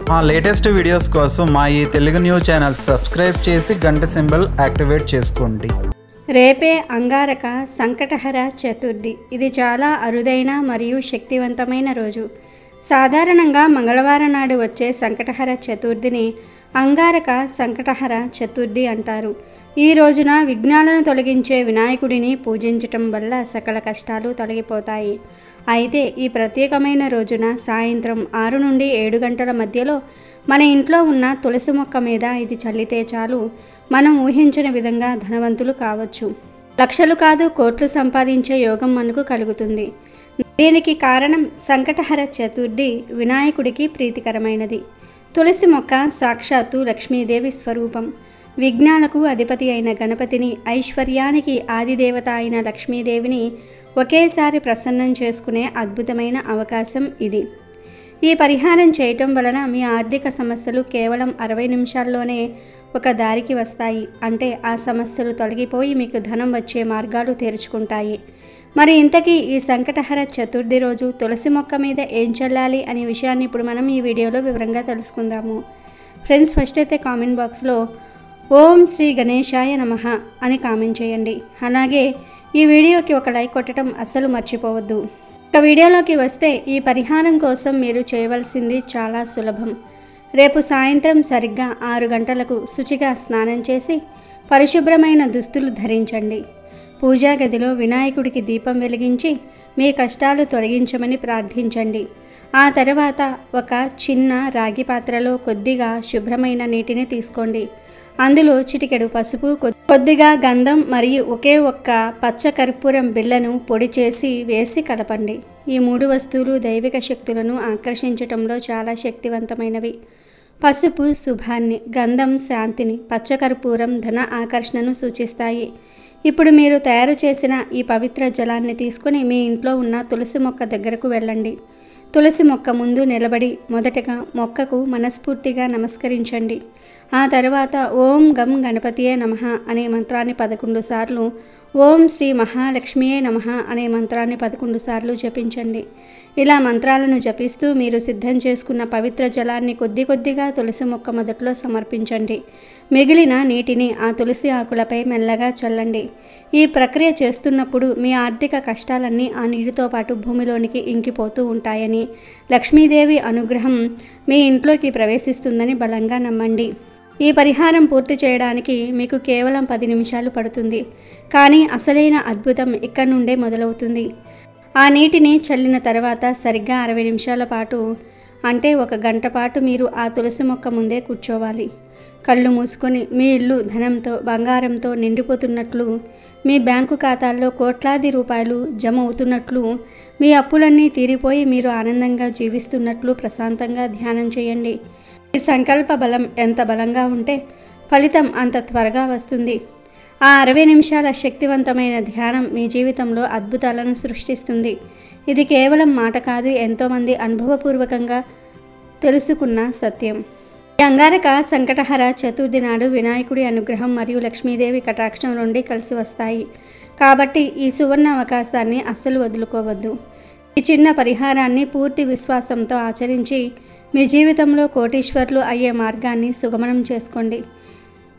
మా latest videos కోసం మా ఈ తెలుగు న్యూస్ ఛానల్ సబ్స్క్రైబ్ చేసి గంట సింబల్ యాక్టివేట్ చేసుకోండి. రేపే అంగారక సంకటహర చతుర్థి. ఇది చాలా అరుదైన మరియు శక్తివంతమైన రోజు. సాధారణంగా మంగళవారం నాడు వచ్చే సంకటహర చతుర్థిని అంగారక సంకటహర చతుర్థి అంటారు. ఈ రోజున విఘ్నాలను తొలగించే వినాయకుడిని పూజించటం వల్ల సకల కష్టాలు తొలగిపోతాయి. అయితే ఈ ప్రత్యేకమైన రోజున సాయంత్రం 6 నుండి 7 గంటల మధ్యలో మన ఇంట్లో ఉన్న తులసి మొక్క మీద ఇది చల్లితే చాలు, మనం ఊహించిన విధంగా ధనవంతులు కావచ్చు. లక్షలు కాదు కోట్లు సంపాదించే యోగం మనకు కలుగుతుంది. దీనికి కారణం సంకటహర చతుర్థి వినాయకుడికి ప్రీతికరమైనది. తులసి మొక్క సాక్షాత్తు లక్ష్మీదేవి స్వరూపం. విఘ్నాలకు అధిపతి అయిన గణపతిని, ఐశ్వర్యానికి ఆదిదేవత అయిన లక్ష్మీదేవిని ఒకేసారి ప్రసన్నం చేసుకునే అద్భుతమైన అవకాశం ఇది. ఈ పరిహారం చేయటం వలన మీ ఆర్థిక సమస్యలు కేవలం 60 నిమిషాల్లోనే ఒక దారికి వస్తాయి. అంటే ఆ సమస్యలు తొలగిపోయి మీకు ధనం వచ్చే మార్గాలు తెరుచుకుంటాయి. మరి ఇంతకీ ఈ సంకటహర చతుర్థి రోజు తులసి మొక్క మీద ఏం చల్లాలి అనే విషయాన్ని ఇప్పుడు మనం ఈ వీడియోలో వివరంగా తెలుసుకుందాము. ఫ్రెండ్స్, ఫస్ట్ అయితే కామెంట్ బాక్స్లో ఓం శ్రీ గణేశాయ నమః అని కామెంట్ చేయండి. అలాగే ఈ వీడియోకి ఒక లైక్ కొట్టడం అస్సలు మర్చిపోవద్దు. ఇక వీడియోలోకి వస్తే ఈ పరిహారం కోసం మీరు చేయవలసింది చాలా సులభం. రేపు సాయంత్రం సరిగ్గా 6 గంటలకు శుచిగా స్నానం చేసి పరిశుభ్రమైన దుస్తులు ధరించండి. పూజా గదిలో వినాయకుడికి దీపం వెలిగించి మీ కష్టాలు తొలగించమని ప్రార్థించండి. ఆ తర్వాత ఒక చిన్న రాగి పాత్రలో కొద్దిగా శుభ్రమైన నీటిని తీసుకోండి. అందులో చిటికెడు పసుపు, కొద్దిగా గంధం మరియు ఒకే ఒక్క పచ్చ కర్పూరం బిళ్ళను పొడి చేసి వేసి కలపండి. ఈ 3 వస్తువులు దైవిక శక్తులను ఆకర్షించటంలో చాలా శక్తివంతమైనవి. పసుపు శుభాన్ని, గంధం శాంతిని, పచ్చకర్పూరం ధన ఆకర్షణను సూచిస్తాయి. ఇప్పుడు మీరు తయారు చేసిన ఈ పవిత్ర జలాన్ని తీసుకుని మీ ఇంట్లో ఉన్న తులసి మొక్క దగ్గరకు వెళ్ళండి. తులసి మొక్క ముందు నిలబడి మొదటగా మొక్కకు మనస్ఫూర్తిగా నమస్కరించండి. ఆ తర్వాత ఓం గం గణపతియే నమః అనే మంత్రాన్ని 11 సార్లు, ఓం శ్రీ మహాలక్ష్మియే నమః అనే మంత్రాన్ని 11 సార్లు జపించండి. ఇలా మంత్రాలను జపిస్తూ మీరు సిద్ధం చేసుకున్న పవిత్ర జలాన్ని కొద్ది కొద్దిగా తులసి మొక్క మొదట్లో సమర్పించండి. మిగిలిన నీటిని ఆ తులసి ఆకులపై మెల్లగా చల్లండి. ఈ ప్రక్రియ చేస్తున్నప్పుడు మీ ఆర్థిక కష్టాలన్నీ ఆ నీటితో పాటు భూమిలోనికి ఇంకిపోతూ ఉంటాయని, లక్ష్మీదేవి అనుగ్రహం మీ ఇంట్లోకి ప్రవేశిస్తుందని బలంగా నమ్మండి. ఈ పరిహారం పూర్తి చేయడానికి మీకు కేవలం 10 నిమిషాలు పడుతుంది. కానీ అసలైన అద్భుతం ఇక్కడి నుండే మొదలవుతుంది. ఆ నీటిని చల్లిన తర్వాత సరిగ్గా 60 నిమిషాల పాటు, అంటే 1 గంట పాటు మీరు ఆ తులసి మొక్క ముందే కూర్చోవాలి. కళ్ళు మూసుకొని మీ ఇల్లు ధనంతో, బంగారంతో నిండిపోతున్నట్లు, మీ బ్యాంకు ఖాతాల్లో కోట్లాది రూపాయలు జమ అవుతున్నట్లు, మీ అప్పులన్నీ తీరిపోయి మీరు ఆనందంగా జీవిస్తున్నట్లు ప్రశాంతంగా ధ్యానం చేయండి. ఈ సంకల్ప బలం ఎంత బలంగా ఉంటే ఫలితం అంత త్వరగా వస్తుంది. ఆ 60 నిమిషాల శక్తివంతమైన ధ్యానం మీ జీవితంలో అద్భుతాలను సృష్టిస్తుంది. ఇది కేవలం మాట కాదు, ఎంతోమంది అనుభవపూర్వకంగా తెలుసుకున్న సత్యం. ఈ అంగారక సంకటహర చతుర్థి నాడు వినాయకుడి అనుగ్రహం మరియు లక్ష్మీదేవి కటాక్షం నుండి కలిసి వస్తాయి. కాబట్టి ఈ సువర్ణ అవకాశాన్ని అస్సలు వదులుకోవద్దు. ఈ చిన్న పరిహారాన్ని పూర్తి విశ్వాసంతో ఆచరించి మీ జీవితంలో కోటీశ్వర్లు అయ్యే మార్గాన్ని సుగమనం చేసుకోండి.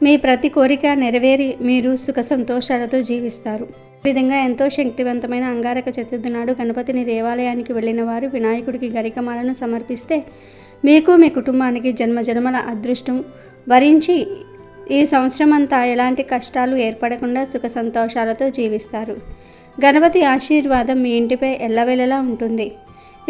మీ ప్రతి కోరిక నెరవేరి మీరు సుఖ సంతోషాలతో జీవిస్తారు. ఈ విధంగా ఎంతో శక్తివంతమైన అంగారక చతుర్థి నాడు గణపతిని దేవాలయానికి వెళ్ళిన వారు వినాయకుడికి గరికమాలను సమర్పిస్తే మీకు, మీ కుటుంబానికి జన్మజన్మల అదృష్టం వరించి ఈ సంవత్సరం అంతా ఎలాంటి కష్టాలు ఏర్పడకుండా సుఖ సంతోషాలతో జీవిస్తారు. గణపతి ఆశీర్వాదం మీ ఇంటిపై ఎల్లవేళలా ఉంటుంది.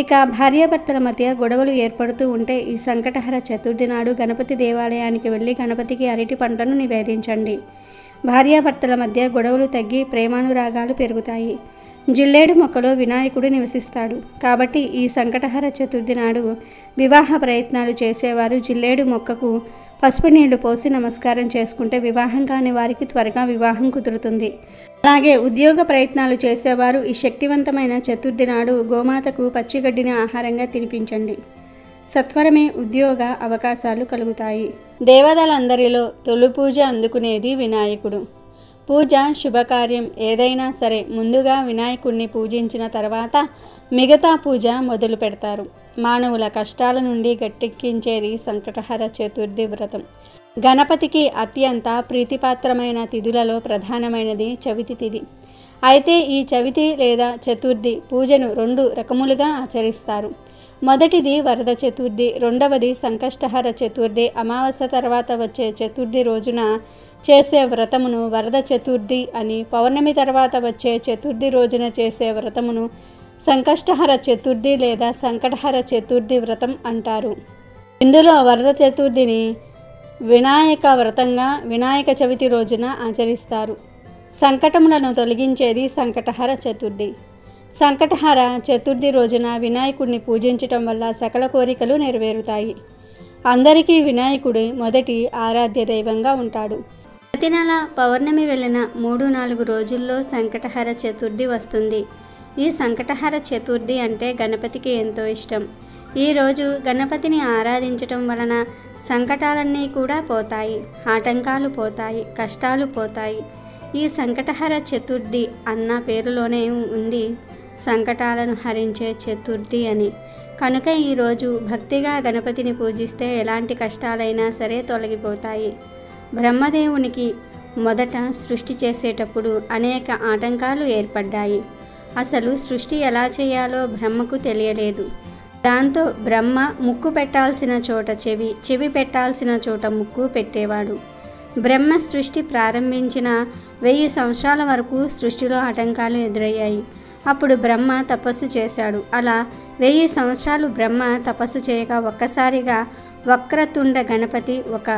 ఇక భార్యాభర్తల మధ్య గొడవలు ఏర్పడుతూ ఉంటే ఈ సంకటహర చతుర్థి నాడు గణపతి దేవాలయానికి వెళ్ళి గణపతికి అరటి పండ్లను నివేదించండి. భార్యాభర్తల మధ్య గొడవలు తగ్గి ప్రేమానురాగాలు పెరుగుతాయి. జిల్లేడు మొక్కలో వినాయకుడు నివసిస్తాడు. కాబట్టి ఈ సంకటహర చతుర్థి నాడు వివాహ ప్రయత్నాలు చేసేవారు జిల్లేడు మొక్కకు పసుపు నీళ్లు పోసి నమస్కారం చేసుకుంటే వివాహం కాని వారికి త్వరగా వివాహం కుదురుతుంది. అలాగే ఉద్యోగ ప్రయత్నాలు చేసేవారు ఈ శక్తివంతమైన చతుర్థి నాడు గోమాతకు పచ్చిగడ్డిని ఆహారంగా తినిపించండి. సత్వరమే ఉద్యోగ అవకాశాలు కలుగుతాయి. దేవతలందరిలో తొలి పూజ అందుకునేది వినాయకుడు. పూజ శుభకార్యం ఏదైనా సరే ముందుగా వినాయకుడిని పూజించిన తర్వాత మిగతా పూజ మొదలు పెడతారు. మానవుల కష్టాల నుండి గట్టెక్కించేది సంకటహర చతుర్థి వ్రతం. గణపతికి అత్యంత ప్రీతిపాత్రమైన తిథులలో ప్రధానమైనది చవితి తిథి. అయితే ఈ చవితి లేదా చతుర్థి పూజను 2 రకములుగా ఆచరిస్తారు. మొదటిది వరద చతుర్థి, రెండవది సంకష్టహర చతుర్థి. అమావాస్య తర్వాత వచ్చే చతుర్థి రోజున చేసే వ్రతమును వరద చతుర్థి అని, పౌర్ణమి తర్వాత వచ్చే చతుర్థి రోజున చేసే వ్రతమును సంకష్టహర చతుర్థి లేదా సంకటహర చతుర్థి వ్రతం అంటారు. ఇందులో వరద చతుర్థిని వినాయక వ్రతంగా వినాయక చవితి రోజున ఆచరిస్తారు. సంకటములను తొలగించేది సంకటహర చతుర్థి. సంకటహర చతుర్థి రోజున వినాయకుడిని పూజించటం వల్ల సకల కోరికలు నెరవేరుతాయి. అందరికీ వినాయకుడు మొదటి ఆరాధ్య దైవంగా ఉంటాడు. ప్రతి నెల పౌర్ణమి వెళ్ళిన 3-4 రోజుల్లో సంకటహర చతుర్థి వస్తుంది. ఈ సంకటహర చతుర్థి అంటే గణపతికి ఎంతో ఇష్టం. ఈరోజు గణపతిని ఆరాధించటం వలన సంకటాలన్నీ కూడా పోతాయి, ఆటంకాలు పోతాయి, కష్టాలు పోతాయి. ఈ సంకటహర చతుర్థి అన్న పేరులోనే ఉంది సంకటాలను హరించే చతుర్థి అని. కనుక ఈరోజు భక్తిగా గణపతిని పూజిస్తే ఎలాంటి కష్టాలైనా సరే తొలగిపోతాయి. బ్రహ్మదేవునికి మొదట సృష్టి చేసేటప్పుడు అనేక ఆటంకాలు ఏర్పడ్డాయి. అసలు సృష్టి ఎలా చేయాలో బ్రహ్మకు తెలియలేదు. దాంతో బ్రహ్మ ముక్కు పెట్టాల్సిన చోట చెవి, చెవి పెట్టాల్సిన చోట ముక్కు పెట్టేవాడు. బ్రహ్మ సృష్టి ప్రారంభించిన 1000 సంవత్సరాల వరకు సృష్టిలో ఆటంకాలు ఎదురయ్యాయి. అప్పుడు బ్రహ్మ తపస్సు చేశాడు. అలా 1000 సంవత్సరాలు బ్రహ్మ తపస్సు చేయగా ఒక్కసారిగా వక్రతుండ గణపతి ఒక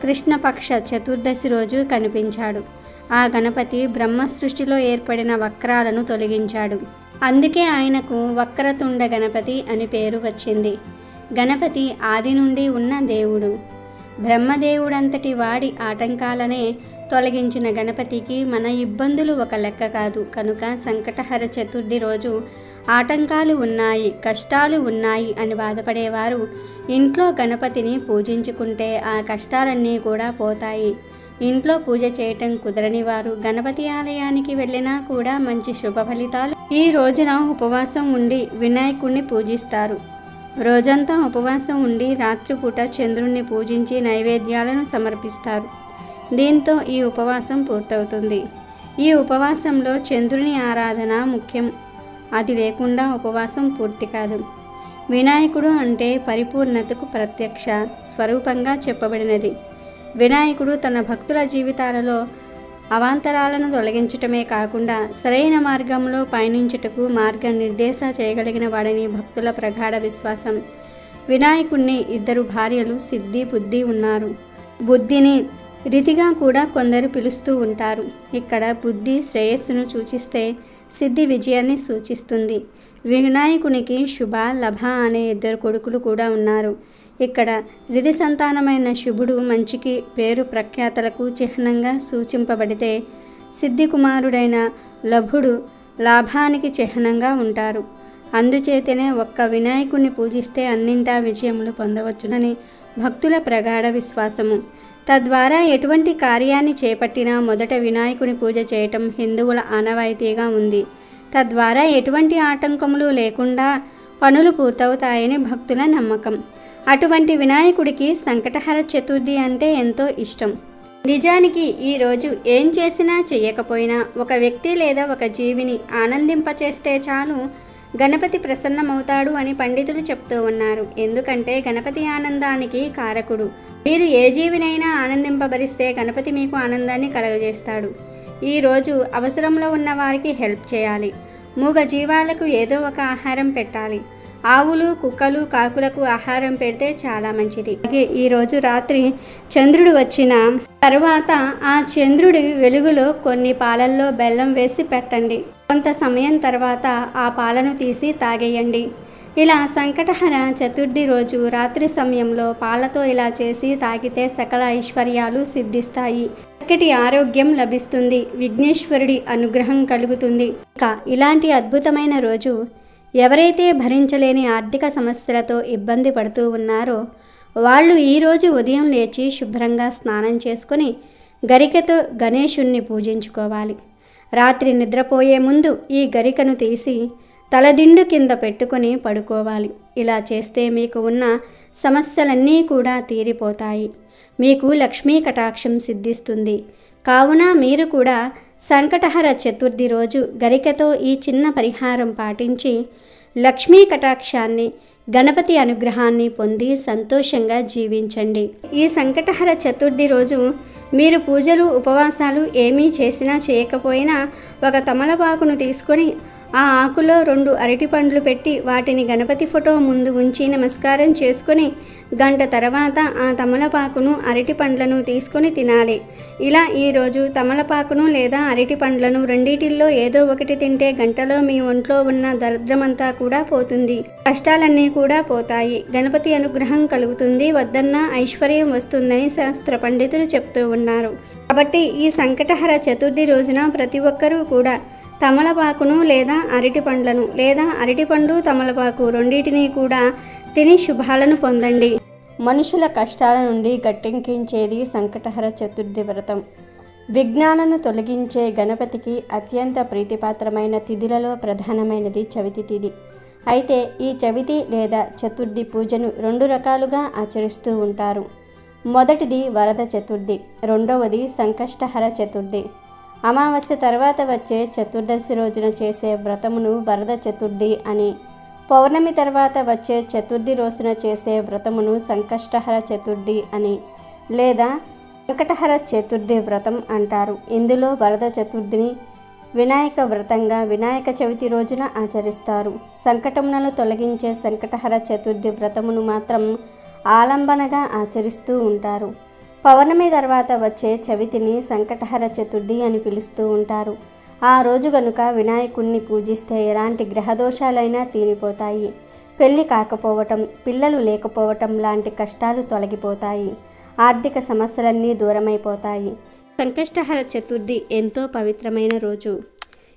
కృష్ణపక్ష చతుర్దశి రోజు కనిపించాడు. ఆ గణపతి బ్రహ్మ సృష్టిలో ఏర్పడిన వక్రాలను తొలగించాడు. అందుకే ఆయనకు వక్రతుండ గణపతి అని పేరు వచ్చింది. గణపతి ఆది నుండి ఉన్న దేవుడు. బ్రహ్మదేవుడంతటి వాడి ఆటంకాలనే తొలగించిన గణపతికి మన ఇబ్బందులు ఒక లెక్క కాదు. కనుక సంకటహర చతుర్థి రోజు ఆటంకాలు ఉన్నాయి, కష్టాలు ఉన్నాయి అని బాధపడేవారు ఇంట్లో గణపతిని పూజించుకుంటే ఆ కష్టాలన్నీ కూడా పోతాయి. ఇంట్లో పూజ చేయటం కుదరని వారు గణపతి ఆలయానికి వెళ్ళినా కూడా మంచి శుభ ఫలితాలు. ఈ రోజున ఉపవాసం ఉండి వినాయకుడిని పూజిస్తారు. రోజంతా ఉపవాసం ఉండి రాత్రిపూట చంద్రుణ్ణి పూజించి నైవేద్యాలను సమర్పిస్తారు. దీంతో ఈ ఉపవాసం పూర్తవుతుంది. ఈ ఉపవాసంలో చంద్రుని ఆరాధన ముఖ్యం. అది లేకుండా ఉపవాసం పూర్తి కాదు. వినాయకుడు అంటే పరిపూర్ణతకు ప్రత్యక్ష స్వరూపంగా చెప్పబడినది. వినాయకుడు తన భక్తుల జీవితాలలో అవాంతరాలను తొలగించటమే కాకుండా సరైన మార్గంలో పయనించుటకు మార్గనిర్దేశ చేయగలిగిన వాడని భక్తుల ప్రగాఢ విశ్వాసం. వినాయకుడిని 2 భార్యలు సిద్ధి, బుద్ధి ఉన్నారు. బుద్ధిని రీతిగా కూడా కొందరు పిలుస్తూ ఉంటారు. ఇక్కడ బుద్ధి శ్రేయస్సును సూచిస్తే సిద్ధి విజయాన్ని సూచిస్తుంది. వినాయకునికి శుభ, లభ అనే 2 కొడుకులు కూడా ఉన్నారు. ఇక్కడ రిధి సంతానమైన శుభుడు మంచికి పేరు ప్రఖ్యాతలకు చిహ్నంగా సూచింపబడితే సిద్ధి కుమారుడైన లభుడు లాభానికి చిహ్నంగా ఉంటారు. అందుచేతనే ఒక్క వినాయకుడిని పూజిస్తే అన్నింటా విజయములు పొందవచ్చునని భక్తుల ప్రగాఢ విశ్వాసము. తద్వారా ఎటువంటి కార్యాన్ని చేపట్టినా మొదట వినాయకుని పూజ చేయటం హిందువుల ఆనవాయితీగా ఉంది. తద్వారా ఎటువంటి ఆటంకములు లేకుండా పనులు పూర్తవుతాయని భక్తుల నమ్మకం. అటువంటి వినాయకుడికి సంకటహర చతుర్థి అంటే ఎంతో ఇష్టం. నిజానికి ఈరోజు ఏం చేసినా చెయ్యకపోయినా ఒక వ్యక్తి లేదా ఒక జీవిని ఆనందింపచేస్తే చాలు గణపతి ప్రసన్నమవుతాడు అని పండితులు చెప్తూ ఉన్నారు. ఎందుకంటే గణపతి ఆనందానికి కారకుడు. మీరు ఏ జీవినైనా ఆనందింపబరిస్తే గణపతి మీకు ఆనందాన్ని కలుగజేస్తాడు. ఈరోజు అవసరంలో ఉన్న వారికి హెల్ప్ చేయాలి. మూగ జీవాలకు ఏదో ఒక ఆహారం పెట్టాలి. ఆవులు, కుక్కలు, కాకులకు ఆహారం పెడితే చాలా మంచిది. అలాగే ఈరోజు రాత్రి చంద్రుడు వచ్చిన తరువాత ఆ చంద్రుడి వెలుగులో కొన్ని పాలల్లో బెల్లం వేసి పెట్టండి. కొంత సమయం తర్వాత ఆ పాలను తీసి తాగేయండి. ఇలా సంకటహర చతుర్థి రోజు రాత్రి సమయంలో పాలతో ఇలా చేసి తాగితే సకల ఐశ్వర్యాలు సిద్ధిస్తాయి. చక్కటి ఆరోగ్యం లభిస్తుంది. విఘ్నేశ్వరుడి అనుగ్రహం కలుగుతుంది. ఇంకా ఇలాంటి అద్భుతమైన రోజు ఎవరైతే భరించలేని ఆర్థిక సమస్యలతో ఇబ్బంది పడుతూ ఉన్నారో వాళ్ళు ఈరోజు ఉదయం లేచి శుభ్రంగా స్నానం చేసుకొని గరికతో గణేశుణ్ణి పూజించుకోవాలి. రాత్రి నిద్రపోయే ముందు ఈ గరికను తీసి తలదిండు కింద పెట్టుకొని పడుకోవాలి. ఇలా చేస్తే మీకు ఉన్న సమస్యలన్నీ కూడా తీరిపోతాయి. మీకు లక్ష్మీ కటాక్షం సిద్ధిస్తుంది. కావున మీరు కూడా సంకటహర చతుర్థి రోజు గరికతో ఈ చిన్న పరిహారం పాటించి లక్ష్మీ కటాక్షాన్ని, గణపతి అనుగ్రహాన్ని పొంది సంతోషంగా జీవించండి. ఈ సంకటహర చతుర్థి రోజు మీరు పూజలు, ఉపవాసాలు ఏమీ చేసినా చేయకపోయినా ఒక తమలపాకును తీసుకొని ఆ ఆకులో 2 అరటి పండ్లు పెట్టి వాటిని గణపతి ఫోటో ముందు ఉంచి నమస్కారం చేసుకొని గంట తర్వాత ఆ తమలపాకును, అరటి పండ్లను తీసుకొని తినాలి. ఇలా ఈరోజు తమలపాకును లేదా అరటి పండ్లను రెండిటిల్లో ఏదో ఒకటి తింటే గంటలో మీ ఒంట్లో ఉన్న దరిద్రమంతా కూడా పోతుంది. కష్టాలన్నీ కూడా పోతాయి. గణపతి అనుగ్రహం కలుగుతుంది. వద్దన్న ఐశ్వర్యం వస్తుందని శాస్త్ర పండితులు చెప్తూ ఉన్నారు. కాబట్టి ఈ సంకటహర చతుర్థి రోజున ప్రతి ఒక్కరూ కూడా తమలపాకును లేదా అరటి పండ్లను లేదా అరటిపండు, తమలపాకు రెండింటినీ కూడా తిని శుభాలను పొందండి. మనుషుల కష్టాల నుండి గట్టెక్కించేది సంకటహర చతుర్థి వ్రతం. విఘ్నాలను తొలగించే గణపతికి అత్యంత ప్రీతిపాత్రమైన తిథులలో ప్రధానమైనది చవితి తిథి. అయితే ఈ చవితి లేదా చతుర్థి పూజను 2 రకాలుగా ఆచరిస్తూ ఉంటారు. మొదటిది వరద చతుర్థి, రెండవది సంకష్టహర చతుర్థి. అమావాస్య తర్వాత వచ్చే చతుర్దశి రోజున చేసే వ్రతమును వరద చతుర్థి అని, పౌర్ణమి తర్వాత వచ్చే చతుర్థి రోజున చేసే వ్రతమును సంకష్టహర చతుర్థి అని లేదా సంకటహర చతుర్థి వ్రతం అంటారు. ఇందులో వరద చతుర్థిని వినాయక వ్రతంగా వినాయక చవితి రోజున ఆచరిస్తారు. సంకటములను తొలగించే సంకటహర చతుర్థి వ్రతమును మాత్రం ఆలంబనగా ఆచరిస్తూ ఉంటారు. పౌర్ణమి తర్వాత వచ్చే చవితిని సంకటహర చతుర్థి అని పిలుస్తూ ఉంటారు. ఆ రోజు గనుక వినాయకుణ్ణి పూజిస్తే ఎలాంటి గ్రహదోషాలైనా తీరిపోతాయి. పెళ్లి కాకపోవటం, పిల్లలు లేకపోవటం లాంటి కష్టాలు తొలగిపోతాయి. ఆర్థిక సమస్యలన్నీ దూరమైపోతాయి. సంకష్టహర చతుర్థి ఎంతో పవిత్రమైన రోజు.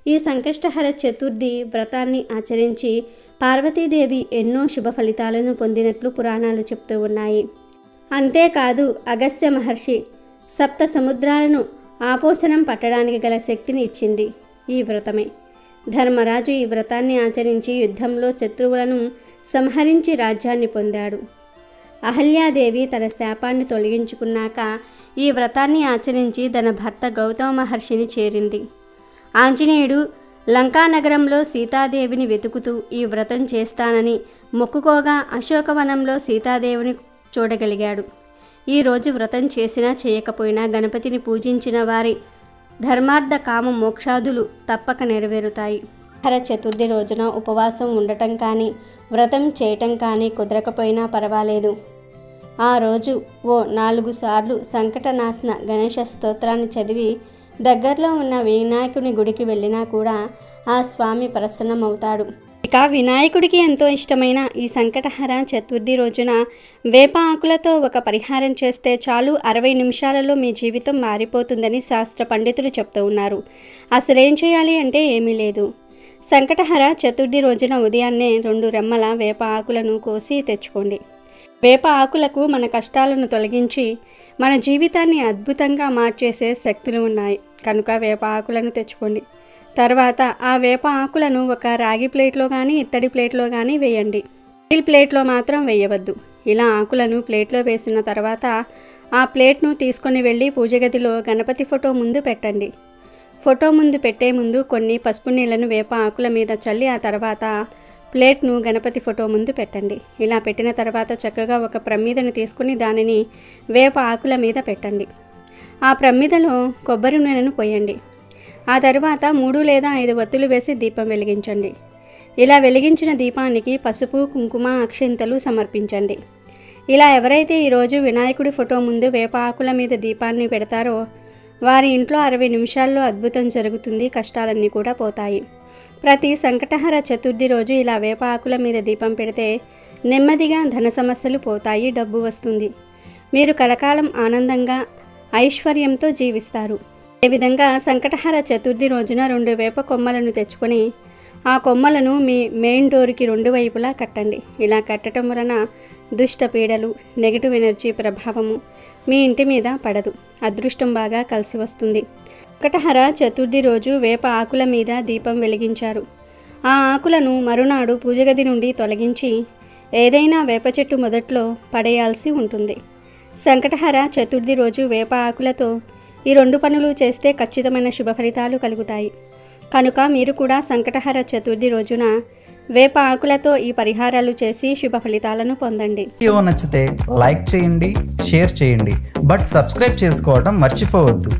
ఈ సంకష్టహర చతుర్థి వ్రతాన్ని ఆచరించి పార్వతీదేవి ఎన్నో శుభ ఫలితాలను పొందినట్లు పురాణాలు చెప్తూ ఉన్నాయి. అంతేకాదు అగస్త్య మహర్షి 7 సముద్రాలను ఆపోసనం పట్టడానికి గల శక్తిని ఇచ్చింది ఈ వ్రతమే. ధర్మరాజు ఈ వ్రతాన్ని ఆచరించి యుద్ధంలో శత్రువులను సంహరించి రాజ్యాన్ని పొందాడు. అహల్యాదేవి తన శాపాన్ని తొలగించుకున్నాక ఈ వ్రతాన్ని ఆచరించి తన భర్త గౌతమ మహర్షిని చేరింది. ఆంజనేయుడు లంకానగరంలో సీతాదేవిని వెతుకుతూ ఈ వ్రతం చేస్తానని మొక్కుకోగా అశోకవనంలో సీతాదేవిని చూడగలిగాడు. ఈరోజు వ్రతం చేసినా చేయకపోయినా గణపతిని పూజించిన వారి ధర్మార్థ కామ మోక్షాదులు తప్పక నెరవేరుతాయి. హర చతుర్థి రోజున ఉపవాసం ఉండటం కానీ వ్రతం చేయటం కానీ కుదరకపోయినా పర్వాలేదు. ఆ రోజు ఓ 4 సార్లు సంకటనాశన గణేశ స్తోత్రాన్ని చదివి దగ్గరలో ఉన్న వినాయకుని గుడికి వెళ్ళినా కూడా ఆ స్వామి ప్రసన్నమవుతాడు. ఇక వినాయకుడికి ఎంతో ఇష్టమైన ఈ సంకటహర చతుర్థి రోజున వేప ఆకులతో ఒక పరిహారం చేస్తే చాలు 60 నిమిషాలలో మీ జీవితం మారిపోతుందని శాస్త్ర పండితులు చెప్తూ ఉన్నారు. అసలేం చేయాలి అంటే ఏమీ లేదు. సంకటహర చతుర్థి రోజున ఉదయాన్నే 2 రెమ్మల వేప ఆకులను కోసి తెచ్చుకోండి. వేప ఆకులకు మన కష్టాలను తొలగించి మన జీవితాన్ని అద్భుతంగా మార్చేసే శక్తులు ఉన్నాయి కనుక వేప ఆకులను తెచ్చుకోండి. తర్వాత ఆ వేప ఆకులను ఒక రాగి ప్లేట్లో కానీ ఇత్తడి ప్లేట్లో కానీ వేయండి. స్టీల్ ప్లేట్లో మాత్రం వేయవద్దు. ఇలా ఆకులను ప్లేట్లో వేసిన తర్వాత ఆ ప్లేట్ను తీసుకొని వెళ్ళి పూజ గదిలో గణపతి ఫోటో ముందు పెట్టండి. ఫోటో ముందు పెట్టే ముందు కొన్ని పసుపు నీళ్లను వేప ఆకుల మీద చల్లి ఆ తర్వాత ప్లేట్ను గణపతి ఫోటో ముందు పెట్టండి. ఇలా పెట్టిన తర్వాత చక్కగా ఒక ప్రమిదను తీసుకుని దానిని వేప ఆకుల మీద పెట్టండి. ఆ ప్రమిదలో కొబ్బరి నూనెను పోయండి. ఆ తర్వాత 3 లేదా 5 వత్తులు వేసి దీపం వెలిగించండి. ఇలా వెలిగించిన దీపానికి పసుపు, కుంకుమ, అక్షింతలు సమర్పించండి. ఇలా ఎవరైతే ఈరోజు వినాయకుడి ఫోటో ముందు వేప ఆకుల మీద దీపాన్ని పెడతారో వారి ఇంట్లో 60 నిమిషాల్లో అద్భుతం జరుగుతుంది. కష్టాలన్నీ కూడా పోతాయి. ప్రతి సంకటహర చతుర్థి రోజు ఇలా వేప ఆకుల మీద దీపం పెడితే నెమ్మదిగా ధన సమస్యలు పోతాయి, డబ్బు వస్తుంది. మీరు కలకాలం ఆనందంగా ఐశ్వర్యంతో జీవిస్తారు. అదేవిధంగా సంకటహర చతుర్థి రోజున 2 వేప కొమ్మలను తెచ్చుకొని ఆ కొమ్మలను మీ మెయిన్ డోర్కి 2 వైపులా కట్టండి. ఇలా కట్టడం వలన దుష్ట పీడలు, నెగిటివ్ ఎనర్జీ ప్రభావము మీ ఇంటి మీద పడదు. అదృష్టం బాగా కలిసి వస్తుంది. సంకటహర చతుర్థి రోజు వేప ఆకుల మీద దీపం వెలిగించారు. ఆ ఆకులను మరునాడు పూజగది నుండి తొలగించి ఏదైనా వేప చెట్టు మొదట్లో పడేయాల్సి ఉంటుంది. సంకటహర చతుర్థి రోజు వేప ఆకులతో ఈ 2 పనులు చేస్తే ఖచ్చితమైన శుభ ఫలితాలు కలుగుతాయి. కనుక మీరు కూడా సంకటహర చతుర్థి రోజున వేప ఆకులతో ఈ పరిహారాలు చేసి శుభ ఫలితాలను పొందండి. వీడియో నచ్చితే లైక్ చేయండి, షేర్ చేయండి, బట్ సబ్స్క్రైబ్ చేసుకోవడం మర్చిపోవద్దు.